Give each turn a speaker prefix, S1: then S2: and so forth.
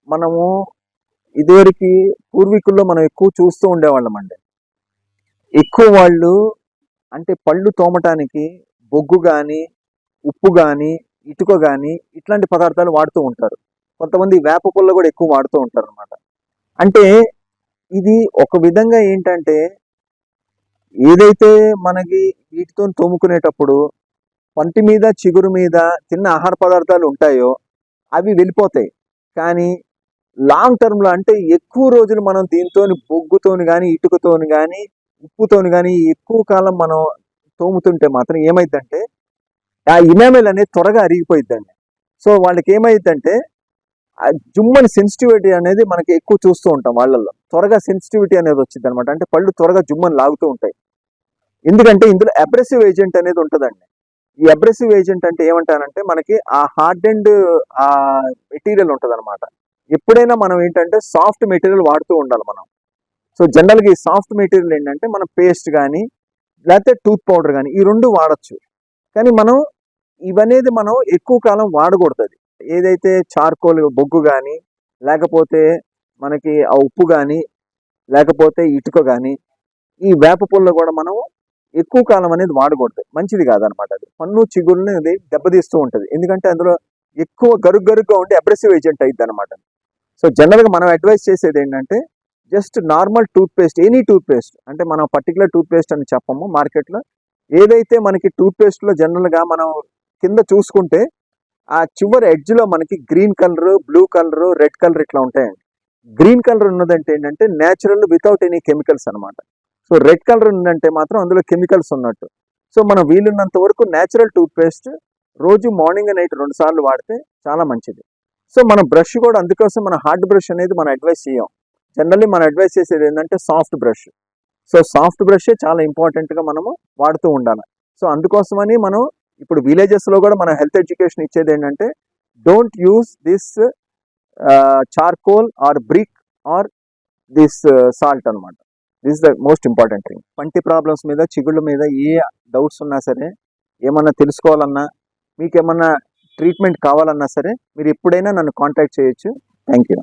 S1: మనము ఇదివరకు పూర్వీకుల్లో మనం ఎక్కువ చూస్తూ ఉండేవాళ్ళం అండి. ఎక్కువ వాళ్ళు అంటే పళ్ళు తోమటానికి బొగ్గు కానీ, ఉప్పు కానీ, ఇటుక కానీ ఇట్లాంటి పదార్థాలు వాడుతూ ఉంటారు. కొంతమంది వేప పుల్ల కూడా ఎక్కువ వాడుతూ ఉంటారు అనమాట. అంటే ఇది ఒక విధంగా ఏంటంటే ఏదైతే మనకి వీటితో తోముకునేటప్పుడు పంటి మీద చిగురు మీద తిన్న ఆహార పదార్థాలు ఉంటాయో అవి వెళ్ళిపోతాయి. కానీ లాంగ్ టర్మ్లో అంటే ఎక్కువ రోజులు మనం దీంతో బొగ్గుతోని కానీ ఇటుకతోని కానీ ఉప్పుతోని కానీ ఎక్కువ కాలం మనం తోముతుంటే మాత్రం ఏమైందంటే ఆ ఇనామెల్ అనేది త్వరగా అరిగిపోయిద్దండి. సో వాళ్ళకి ఏమైందంటే ఆ జుమ్మని సెన్సిటివిటీ అనేది మనకి ఎక్కువ చూస్తూ ఉంటాం వాళ్ళల్లో. త్వరగా సెన్సిటివిటీ అనేది వచ్చింది అనమాట. అంటే పళ్ళు త్వరగా జుమ్మని లాగుతూ ఉంటాయి. ఎందుకంటే ఇందులో అబ్రెసివ్ ఏజెంట్ అనేది ఉంటుందండి. ఈ అబ్రెసివ్ ఏజెంట్ అంటే ఏమంటానంటే మనకి ఆ హార్డ్ అండ్ ఆ మెటీరియల్ ఉంటుంది అనమాట. ఎప్పుడైనా మనం ఏంటంటే సాఫ్ట్ మెటీరియల్ వాడుతూ ఉండాలి మనం. సో జనరల్గా ఈ సాఫ్ట్ మెటీరియల్ ఏంటంటే మనం పేస్ట్ కానీ లేకపోతే టూత్ పౌడర్ కానీ ఈ రెండు వాడచ్చు. కానీ మనం ఇవనేది మనం ఎక్కువ కాలం వాడకూడదు. ఏదైతే చార్కోల్ బొగ్గు కానీ లేకపోతే మనకి ఆ ఉప్పు కానీ లేకపోతే ఇటుక కానీ ఈ వేప పుల్ల కూడా మనం ఎక్కువ కాలం అనేది వాడకూడదు. మంచిది కాదనమాట. అది పన్ను చిగురుని అది దెబ్బతీస్తూ ఉంటుంది. ఎందుకంటే అందులో ఎక్కువ గరుగ్గా ఉండి అబ్రెసివ్ ఏజెంట్ అయింది అనమాట. సో జనరల్గా మనం అడ్వైస్ చేసేది ఏంటంటే just normal toothpaste, any toothpaste, అంటే మనం పర్టికులర్ టూత్ పేస్ట్ అని చెప్పము. మార్కెట్లో ఏదైతే మనకి టూత్ పేస్ట్లో జనరల్గా మనం కింద చూసుకుంటే ఆ చివరి ఎడ్జ్లో మనకి green colour, blue colour, red colour ఇట్లా ఉంటాయండి. గ్రీన్ కలర్ ఉన్నదంటే ఏంటంటే న్యాచురల్ వితౌట్ ఎనీ కెమికల్స్ అనమాట. సో రెడ్ కలర్ ఉందంటే మాత్రం అందులో కెమికల్స్ ఉన్నట్టు. సో మనం వీలున్నంత వరకు న్యాచురల్ టూత్ పేస్ట్ రోజు మార్నింగ్ నైట్ 2 సార్లు వాడితే చాలా మంచిది. సో మన బ్రష్ కూడా అందుకోసం మన హార్డ్ బ్రష్ అనేది మనం అడ్వైస్ చేయం. జనరల్లీ మనం అడ్వైస్ చేసేది ఏంటంటే సాఫ్ట్ బ్రష్. సో సాఫ్ట్ బ్రషే చాలా ఇంపార్టెంట్గా మనము వాడుతూ ఉండాలి. సో అందుకోసమని మనం ఇప్పుడు విలేజెస్లో కూడా మన హెల్త్ ఎడ్యుకేషన్ ఇచ్చేది ఏంటంటే don't use this charcoal or brick or this salt అనమాట. This the most important thing. పంటి ప్రాబ్లమ్స్ మీద, చిగుళ్ళ మీద ఏ డౌట్స్ ఉన్నా సరే, ఏమన్నా తెలుసుకోవాలన్నా, మీకు ఏమన్నా ట్రీట్మెంట్ కావాలన్నా సరే మీరు ఎప్పుడైనా నన్ను కాంటాక్ట్ చేయొచ్చు. Thank you.